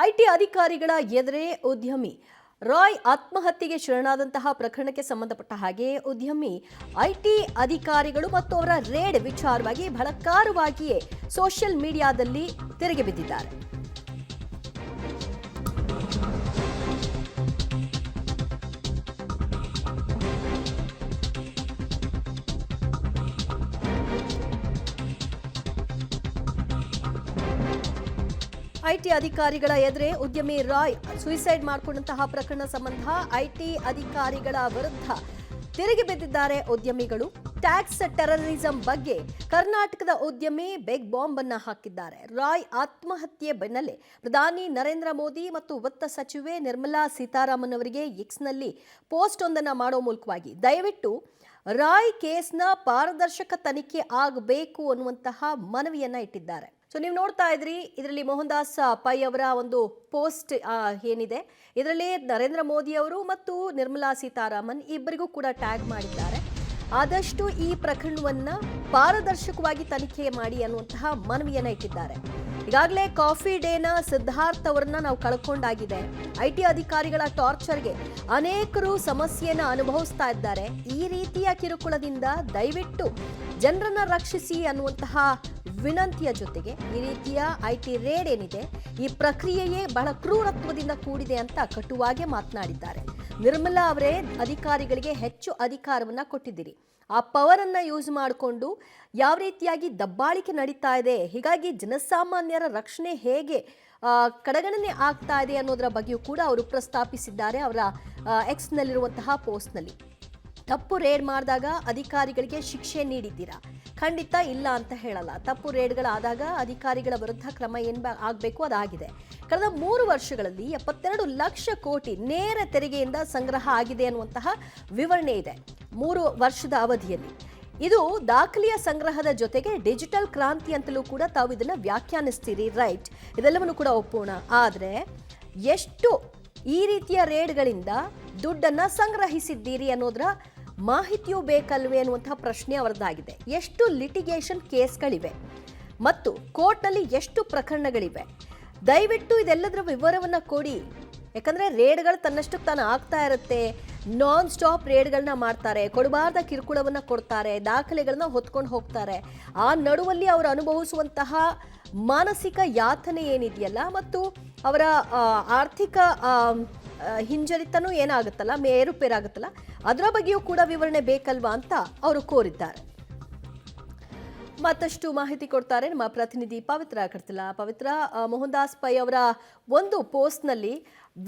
IT ಅಧಿಕಾರಿಗಳ ಎದುರೇ ಉದ್ಯಮಿ ರಾಯ್ ಆತ್ಮಹತ್ಯೆಗೆ ಶರಣಾದಂತಹ ಪ್ರಕರಣಕ್ಕೆ ಸಂಬಂಧಪಟ್ಟ ಹಾಗೆ ಉದ್ಯಮಿ ಐಟಿ ಅಧಿಕಾರಿಗಳು ಮತ್ತು ಅವರ ರೇಡ್ ವಿಚಾರವಾಗಿ ಬಲಕಾರವಾಗಿಯೇ ಸೋಷಿಯಲ್ ಮೀಡಿಯಾದಲ್ಲಿ ತಿರುಗಿ ಬಿದ್ದಿದ್ದಾರೆ. ಐಟಿ ಅಧಿಕಾರಿಗಳ ಎದುರೇ ಉದ್ಯಮಿ ರಾಯ್ ಸೂಸೈಡ್ ಮಾಡಿಕೊಂಡಂತಹ ಪ್ರಕರಣ ಸಂಬಂಧ ಐಟಿ ಅಧಿಕಾರಿಗಳ ವಿರುದ್ಧ ತಿರುಗಿ ಬಿದ್ದಿದ್ದಾರೆ ಉದ್ಯಮಿಗಳು. ಟ್ಯಾಕ್ಸ್ ಟೆರರಿಸಂ ಬಗ್ಗೆ ಕರ್ನಾಟಕದ ಉದ್ಯಮಿ ಬಿಗ್ ಬಾಂಬ್ ಅನ್ನ ಹಾಕಿದ್ದಾರೆ. ರಾಯ್ ಆತ್ಮಹತ್ಯೆ ಬೆನ್ನಲ್ಲೇ ಪ್ರಧಾನಿ ನರೇಂದ್ರ ಮೋದಿ ಮತ್ತು ವಿತ್ತ ಸಚಿವೆ ನಿರ್ಮಲಾ ಸೀತಾರಾಮನ್ ಅವರಿಗೆ ಎಕ್ಸ್ನಲ್ಲಿ ಪೋಸ್ಟ್ ಒಂದನ್ನು ಮಾಡೋ ಮೂಲಕವಾಗಿ ದಯವಿಟ್ಟು ರಾಯ್ ಕೇಸ್ನ ಪಾರದರ್ಶಕ ತನಿಖೆ ಆಗಬೇಕು ಅನ್ನುವಂತಹ ಮನವಿಯನ್ನ ಇಟ್ಟಿದ್ದಾರೆ. ಸೊ ನೀವು ನೋಡ್ತಾ ಇದ್ರಿ, ಇದರಲ್ಲಿ ಮೋಹನ್ ದಾಸ್ ಪೈ ಅವರ ಒಂದು ಪೋಸ್ಟ್ ಏನಿದೆ, ಇದರಲ್ಲಿ ನರೇಂದ್ರ ಮೋದಿ ಅವರು ಮತ್ತು ನಿರ್ಮಲಾ ಸೀತಾರಾಮನ್ ಇಬ್ಬರಿಗೂ ಕೂಡ ಟ್ಯಾಗ್ ಮಾಡಿದ್ದಾರೆ. ಆದಷ್ಟು ಈ ಪ್ರಕರಣವನ್ನ ಪಾರದರ್ಶಕವಾಗಿ ತನಿಖೆ ಮಾಡಿ ಅನ್ನುವಂತಹ ಮನವಿಯನ್ನ ಇಟ್ಟಿದ್ದಾರೆ. ಈಗಾಗಲೇ ಕಾಫಿ ಡೇನ ಸಿದ್ಧಾರ್ಥ್ ಅವರನ್ನ ನಾವು ಕಳ್ಕೊಂಡಾಗಿದೆ. ಐಟಿ ಅಧಿಕಾರಿಗಳ ಟಾರ್ಚರ್ಗೆ ಅನೇಕರು ಸಮಸ್ಯೆಯನ್ನು ಅನುಭವಿಸ್ತಾ ಇದ್ದಾರೆ. ಈ ರೀತಿಯ ಕಿರುಕುಳದಿಂದ ದಯವಿಟ್ಟು ಜನರನ್ನ ರಕ್ಷಿಸಿ ಅನ್ನುವಂತಹ ವಿನಂತಿಯ ಜೊತೆಗೆ ಈ ರೀತಿಯ ಐಟಿ ರೇಡ್ ಏನಿದೆ, ಈ ಪ್ರಕ್ರಿಯೆಯೇ ಬಹಳ ಕ್ರೂರತ್ವದಿಂದ ಕೂಡಿದೆ ಅಂತ ಕಟುವಾಗಿ ಮಾತನಾಡಿದ್ದಾರೆ. ನಿರ್ಮಲಾ ಅವರೇ ಅಧಿಕಾರಿಗಳಿಗೆ ಹೆಚ್ಚು ಅಧಿಕಾರವನ್ನ ಕೊಟ್ಟಿದ್ದೀರಿ, ಆ ಪವರ್ ಅನ್ನ ಯೂಸ್ ಮಾಡಿಕೊಂಡು ಯಾವ ರೀತಿಯಾಗಿ ದಬ್ಬಾಳಿಕೆ ನಡೀತಾ ಇದೆ, ಹೀಗಾಗಿ ಜನಸಾಮಾನ್ಯರ ರಕ್ಷಣೆ ಹೇಗೆ ಕಡೆಗಣನೆ ಆಗ್ತಾ ಇದೆ ಅನ್ನೋದರ ಬಗ್ಗೆಯೂ ಕೂಡ ಅವರು ಪ್ರಸ್ತಾಪಿಸಿದ್ದಾರೆ ಅವರ ಎಕ್ಸ್ನಲ್ಲಿರುವಂತಹ ಪೋಸ್ಟ್ನಲ್ಲಿ. ತಪ್ಪು ರೇಡ್ ಮಾಡಿದಾಗ ಅಧಿಕಾರಿಗಳಿಗೆ ಶಿಕ್ಷೆ ನೀಡಿದ್ದೀರಾ? ಖಂಡಿತ ಇಲ್ಲ ಅಂತ ಹೇಳಲ್ಲ. ತಪ್ಪು ರೇಡ್ಗಳಾದಾಗ ಅಧಿಕಾರಿಗಳ ವಿರುದ್ಧ ಕ್ರಮ ಏನು ಆಗಬೇಕು ಅದಾಗಿದೆ. ಕಳೆದ 3 ವರ್ಷಗಳಲ್ಲಿ 72 ಲಕ್ಷ ಕೋಟಿ ನೇರ ತೆರಿಗೆಯಿಂದ ಸಂಗ್ರಹ ಆಗಿದೆ ಅನ್ನುವಂತಹ ವಿವರಣೆ ಇದೆ 3 ವರ್ಷದ ಅವಧಿಯಲ್ಲಿ. ಇದು ದಾಖಲೆಯ ಸಂಗ್ರಹದ ಜೊತೆಗೆ ಡಿಜಿಟಲ್ ಕ್ರಾಂತಿ ಅಂತಲೂ ಕೂಡ ತಾವು ಇದನ್ನು ವ್ಯಾಖ್ಯಾನಿಸ್ತೀರಿ, ರೈಟ್? ಇದೆಲ್ಲವನ್ನು ಕೂಡ ಒಪ್ಪೋಣ. ಆದರೆ ಎಷ್ಟು ಈ ರೀತಿಯ ರೇಡ್ಗಳಿಂದ ದುಡ್ಡನ್ನು ಸಂಗ್ರಹಿಸಿದ್ದೀರಿ ಅನ್ನೋದರ ಮಾಹಿತಿಯೂ ಬೇಕಲ್ವೇ ಅನ್ನುವಂತಹ ಪ್ರಶ್ನೆ ಅವರದ್ದಾಗಿದೆ. ಎಷ್ಟು ಲಿಟಿಗೇಷನ್ ಕೇಸ್ಗಳಿವೆ ಮತ್ತು ಕೋರ್ಟ್ನಲ್ಲಿ ಎಷ್ಟು ಪ್ರಕರಣಗಳಿವೆ? ದಯವಿಟ್ಟು ಇದೆಲ್ಲದರ ವಿವರವನ್ನು ಕೊಡಿ. ಯಾಕಂದರೆ ರೇಡ್ಗಳು ತನ್ನಷ್ಟಕ್ಕೆ ತಾನು ಆಗ್ತಾ ಇರುತ್ತೆ, ನಾನ್ ಸ್ಟಾಪ್ ರೇಡ್ಗಳನ್ನ ಮಾಡ್ತಾರೆ, ಕೊಡಬಾರ್ದ ಕಿರುಕುಳವನ್ನು ಕೊಡ್ತಾರೆ, ದಾಖಲೆಗಳನ್ನ ಹೊತ್ಕೊಂಡು ಹೋಗ್ತಾರೆ. ಆ ನಡುವಲ್ಲಿ ಅವರು ಅನುಭವಿಸುವಂತಹ ಮಾನಸಿಕ ಯಾತನೆ ಏನಿದೆಯಲ್ಲ ಮತ್ತು ಅವರ ಆರ್ಥಿಕ ಹಿಂಜರಿತನೂ ಏನಾಗುತ್ತಲ್ಲ, ಏರುಪೇರಾಗುತ್ತಲ್ಲ, ಅದರ ಬಗ್ಗೆಯೂ ಕೂಡ ವಿವರಣೆ ಬೇಕಲ್ವಾ ಅಂತ ಅವರು ಕೋರಿದ್ದಾರೆ. ಮತ್ತಷ್ಟು ಮಾಹಿತಿ ಕೊಡ್ತಾರೆ ನಮ್ಮ ಪ್ರತಿನಿಧಿ ಪವಿತ್ರ ಕರ್ತಿಲ. ಪವಿತ್ರ, ಮೋಹನ್ ದಾಸ್ ಪೈ ಅವರ ಒಂದು ಪೋಸ್ಟ್ನಲ್ಲಿ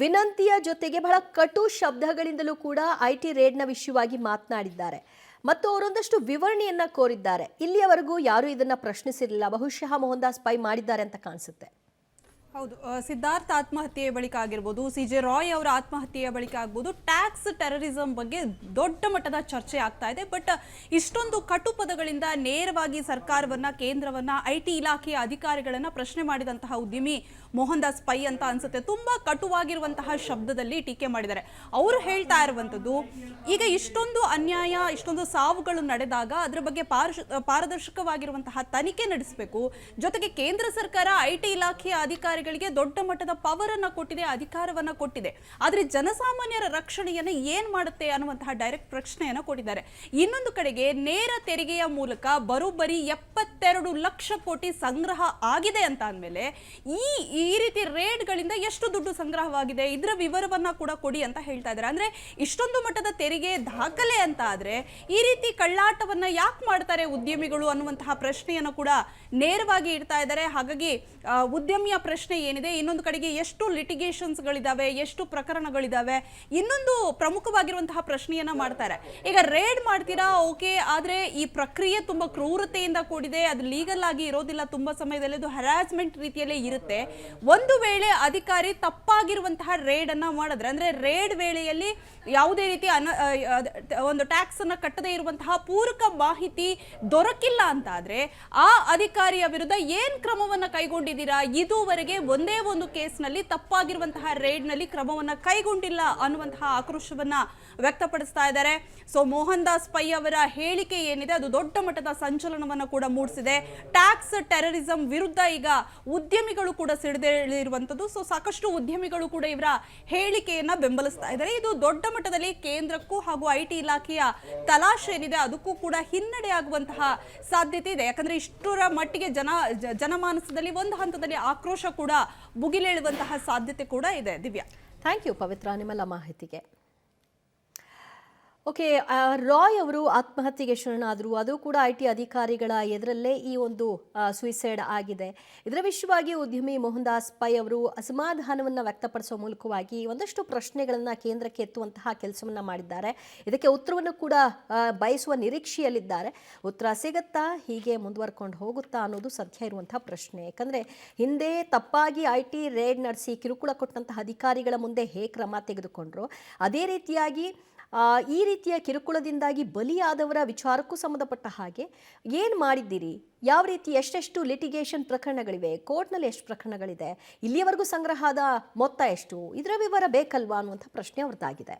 ವಿನಂತಿಯ ಜೊತೆಗೆ ಬಹಳ ಕಟು ಶಬ್ದಗಳಿಂದಲೂ ಕೂಡ ಐಟಿ ರೇಡ್ನ ವಿಷಯವಾಗಿ ಮಾತನಾಡಿದ್ದಾರೆ ಮತ್ತು ಅವರೊಂದಷ್ಟು ವಿವರಣೆಯನ್ನ ಕೋರಿದ್ದಾರೆ. ಇಲ್ಲಿಯವರೆಗೂ ಯಾರೂ ಇದನ್ನ ಪ್ರಶ್ನಿಸಿರಲಿಲ್ಲ. ಬಹುಶಃ ಮೋಹನ್ ದಾಸ್ ಪೈ ಮಾಡಿದ್ದಾರೆ ಅಂತ ಕಾಣಿಸುತ್ತೆ. ಹೌದು, ಸಿದ್ಧಾರ್ಥ್ ಆತ್ಮಹತ್ಯೆಯ ಬಳಿಕ ಆಗಿರ್ಬೋದು, CJ ರಾಯ್ ಅವರ ಆತ್ಮಹತ್ಯೆಯ ಬಳಿಕ ಆಗ್ಬೋದು, ಟ್ಯಾಕ್ಸ್ ಟೆರರಿಸಂ ಬಗ್ಗೆ ದೊಡ್ಡ ಮಟ್ಟದ ಚರ್ಚೆ ಆಗ್ತಾ ಇದೆ. ಬಟ್ ಇಷ್ಟೊಂದು ಕಟು ಪದಗಳಿಂದ ನೇರವಾಗಿ ಸರ್ಕಾರವನ್ನ, ಕೇಂದ್ರವನ್ನ, ಐಟಿ ಇಲಾಖೆಯ ಅಧಿಕಾರಿಗಳನ್ನ ಪ್ರಶ್ನೆ ಮಾಡಿದಂತಹ ಉದ್ಯಮಿ ಮೋಹನ್ ದಾಸ್ ಪೈ ಅಂತ ಅನ್ಸುತ್ತೆ. ತುಂಬಾ ಕಟುವಾಗಿರುವಂತಹ ಶಬ್ದದಲ್ಲಿ ಟೀಕೆ ಮಾಡಿದ್ದಾರೆ. ಅವರು ಹೇಳ್ತಾ ಇರುವಂತದ್ದು, ಈಗ ಇಷ್ಟೊಂದು ಅನ್ಯಾಯ, ಇಷ್ಟೊಂದು ಸಾವುಗಳು ನಡೆದಾಗ ಅದರ ಬಗ್ಗೆ ಪಾರದರ್ಶಕವಾಗಿರುವಂತಹ ತನಿಖೆ ನಡೆಸಬೇಕು. ಜೊತೆಗೆ ಕೇಂದ್ರ ಸರ್ಕಾರ ಐಟಿ ಇಲಾಖೆಯ ಅಧಿಕಾರಿಗಳಿಗೆ ದೊಡ್ಡ ಮಟ್ಟದ ಪವರ್ ಅನ್ನ ಕೊಟ್ಟಿದೆ, ಅಧಿಕಾರವನ್ನ ಕೊಟ್ಟಿದೆ. ಆದ್ರೆ ಜನಸಾಮಾನ್ಯರ ರಕ್ಷಣೆಯನ್ನು ಏನ್ ಮಾಡುತ್ತೆ ಅನ್ನುವಂತಹ ಡೈರೆಕ್ಟ್ ಪ್ರಶ್ನೆಯನ್ನ ಕೊಟ್ಟಿದ್ದಾರೆ. ಇನ್ನೊಂದು ಕಡೆಗೆ ನೇರ ತೆರಿಗೆಯ ಮೂಲಕ ಬರೋಬ್ಬರಿ 72 ಲಕ್ಷ ಕೋಟಿ ಸಂಗ್ರಹ ಆಗಿದೆ ಅಂತ ಅಂದ್ಮೇಲೆ ಈ ರೀತಿ ರೇಡ್ಗಳಿಂದ ಎಷ್ಟು ದುಡ್ಡು ಸಂಗ್ರಹವಾಗಿದೆ ಇದರ ವಿವರವನ್ನ ಕೂಡ ಕೊಡಿ ಅಂತ ಹೇಳ್ತಾ ಇದ್ದಾರೆ. ಅಂದ್ರೆ ಇಷ್ಟೊಂದು ಮಟ್ಟದ ತೆರಿಗೆ ದಾಖಲೆ ಅಂತ ಆದ್ರೆ ಈ ರೀತಿ ಕಳ್ಳಾಟವನ್ನ ಯಾಕೆ ಮಾಡ್ತಾರೆ ಉದ್ಯಮಿಗಳು ಅನ್ನುವಂತಹ ಪ್ರಶ್ನೆಯನ್ನು ಕೂಡ ನೇರವಾಗಿ ಇಡ್ತಾ ಇದ್ದಾರೆ. ಹಾಗಾಗಿ ಉದ್ಯಮಿಯ ಪ್ರಶ್ನೆ ಏನಿದೆ, ಇನ್ನೊಂದು ಕಡೆಗೆ ಎಷ್ಟು ಲಿಟಿಗೇಷನ್ಸ್ಗಳಿದಾವೆ, ಎಷ್ಟು ಪ್ರಕರಣಗಳಿದಾವೆ, ಇನ್ನೊಂದು ಪ್ರಮುಖವಾಗಿರುವಂತಹ ಪ್ರಶ್ನೆಯನ್ನ ಮಾಡ್ತಾರೆ. ಈಗ ರೇಡ್ ಮಾಡ್ತೀರಾ, ಓಕೆ, ಆದ್ರೆ ಈ ಪ್ರಕ್ರಿಯೆ ತುಂಬಾ ಕ್ರೂರತೆಯಿಂದ ಕೂಡಿದೆ, ಅದು ಲೀಗಲ್ ಆಗಿ ಇರೋದಿಲ್ಲ, ತುಂಬಾ ಸಮಯದಲ್ಲಿ ಅದು ಹರಾಸ್ಮೆಂಟ್ ರೀತಿಯಲ್ಲೇ ಇರುತ್ತೆ. ಒಂದು ವೇಳೆ ಅಧಿಕಾರಿ ತಪ್ಪಾಗಿರುವಂತಹ ರೇಡ್ ಅನ್ನ ಮಾಡಿದ್ರೆ, ಅಂದ್ರೆ ರೇಡ್ ವೇಳೆಯಲ್ಲಿ ಯಾವುದೇ ರೀತಿ ಒಂದು ಟ್ಯಾಕ್ಸ್ ಅನ್ನ ಕಟ್ಟದೇ ಇರುವಂತಹ ಪೂರಕ ಮಾಹಿತಿ ದೊರಕಿಲ್ಲ ಅಂತ ಆದ್ರೆ ಆ ಅಧಿಕಾರಿಯ ವಿರುದ್ಧ ಏನ್ ಕ್ರಮವನ್ನ ಕೈಗೊಂಡಿದ್ದೀರಾ? ಇದುವರೆಗೆ ಒಂದೇ ಒಂದು ಕೇಸ್ನಲ್ಲಿ ತಪ್ಪಾಗಿರುವಂತಹ ರೇಡ್ನಲ್ಲಿ ಕ್ರಮವನ್ನ ಕೈಗೊಂಡಿಲ್ಲ ಅನ್ನುವಂತಹ ಆಕ್ರೋಶವನ್ನ ವ್ಯಕ್ತಪಡಿಸ್ತಾ ಇದ್ದಾರೆ. ಸೊ ಮೋಹನ್ ದಾಸ್ ಪೈ ಅವರ ಹೇಳಿಕೆ ಏನಿದೆ ಅದು ದೊಡ್ಡ ಮಟ್ಟದ ಸಂಚಲನವನ್ನ ಕೂಡ ಮೂಡಿಸಿದೆ. ಟ್ಯಾಕ್ಸ್ ಟೆರರಿಸಂ ವಿರುದ್ಧ ಈಗ ಉದ್ಯಮಿಗಳು ಕೂಡ ಸಿಡಿದೇಳಿರುವಂತದ್ದು. ಸೊ ಸಾಕಷ್ಟು ಉದ್ಯಮಿಗಳು ಕೂಡ ಇವರ ಹೇಳಿಕೆಯನ್ನ ಬೆಂಬಲಿಸ್ತಾ ಇದ್ದಾರೆ. ಇದು ದೊಡ್ಡ ಮಟ್ಟದಲ್ಲಿ ಕೇಂದ್ರಕ್ಕೂ ಹಾಗೂ ಐಟಿ ಇಲಾಖೆಯ ತಲಾಶೆ ಏನಿದೆ ಅದಕ್ಕೂ ಕೂಡ ಹಿನ್ನಡೆ ಆಗುವಂತಹ ಸಾಧ್ಯತೆ ಇದೆ. ಯಾಕಂದ್ರೆ ಇಷ್ಟರ ಮಟ್ಟಿಗೆ ಜನಮಾನಸದಲ್ಲಿ ಒಂದು ಹಂತದಲ್ಲಿ ಆಕ್ರೋಶ ಕೂಡ ಭುಗಿಲೇಳುವಂತಹ ಸಾಧ್ಯತೆ ಕೂಡ ಇದೆ. ದಿವ್ಯಾ, ಥ್ಯಾಂಕ್ ಯು ಪವಿತ್ರ ನಿಮ್ಮೆಲ್ಲ ಮಾಹಿತಿಗೆ. ಓಕೆ, ರಾಯ್ ಅವರು ಆತ್ಮಹತ್ಯೆಗೆ ಶರಣಾದರು. ಅದು ಕೂಡ ಐಟಿ ಅಧಿಕಾರಿಗಳ ಎದುರಲ್ಲೇ ಈ ಒಂದು ಸುಯಿಸೈಡ್ ಆಗಿದೆ. ಇದರ ವಿಷಯವಾಗಿ ಉದ್ಯಮಿ ಮೋಹನ್ ದಾಸ್ ಪೈ ಅವರು ಅಸಮಾಧಾನವನ್ನು ವ್ಯಕ್ತಪಡಿಸುವ ಮೂಲಕವಾಗಿ ಒಂದಷ್ಟು ಪ್ರಶ್ನೆಗಳನ್ನು ಕೇಂದ್ರಕ್ಕೆ ಎತ್ತುವಂತಹ ಕೆಲಸವನ್ನು ಮಾಡಿದ್ದಾರೆ. ಇದಕ್ಕೆ ಉತ್ತರವನ್ನು ಕೂಡ ಬಯಸುವ ನಿರೀಕ್ಷೆಯಲ್ಲಿದ್ದಾರೆ. ಉತ್ತರ ಸಿಗುತ್ತಾ, ಹೀಗೆ ಮುಂದುವರ್ಕೊಂಡು ಹೋಗುತ್ತಾ ಅನ್ನೋದು ಸದ್ಯ ಇರುವಂತಹ ಪ್ರಶ್ನೆ. ಯಾಕಂದರೆ ಹಿಂದೆ ತಪ್ಪಾಗಿ ಐಟಿ ರೇಡ್ ನಡೆಸಿ ಕಿರುಕುಳ ಕೊಟ್ಟಂತಹ ಅಧಿಕಾರಿಗಳ ಮುಂದೆ ಹೇಗೆ ಕ್ರಮ ತೆಗೆದುಕೊಂಡ್ರು, ಅದೇ ರೀತಿಯಾಗಿ ಈ ರೀತಿಯ ಕಿರುಕುಳದಿಂದಾಗಿ ಬಲಿಯಾದವರ ವಿಚಾರಕ್ಕೂ ಸಂಬಂಧಪಟ್ಟ ಹಾಗೆ ಏನು ಮಾಡಿದ್ದೀರಿ, ಯಾವ ರೀತಿ ಎಷ್ಟೆಷ್ಟು ಲಿಟಿಗೇಷನ್ ಪ್ರಕರಣಗಳಿವೆ, ಕೋರ್ಟ್ನಲ್ಲಿ ಎಷ್ಟು ಪ್ರಕರಣಗಳಿದೆ, ಇಲ್ಲಿಯವರೆಗೂ ಸಂಗ್ರಹದ ಮೊತ್ತ ಎಷ್ಟು, ಇದರ ವಿವರ ಬೇಕಲ್ವಾ ಅನ್ನುವಂಥ ಪ್ರಶ್ನೆ ಅವ್ರದ್ದಾಗಿದೆ.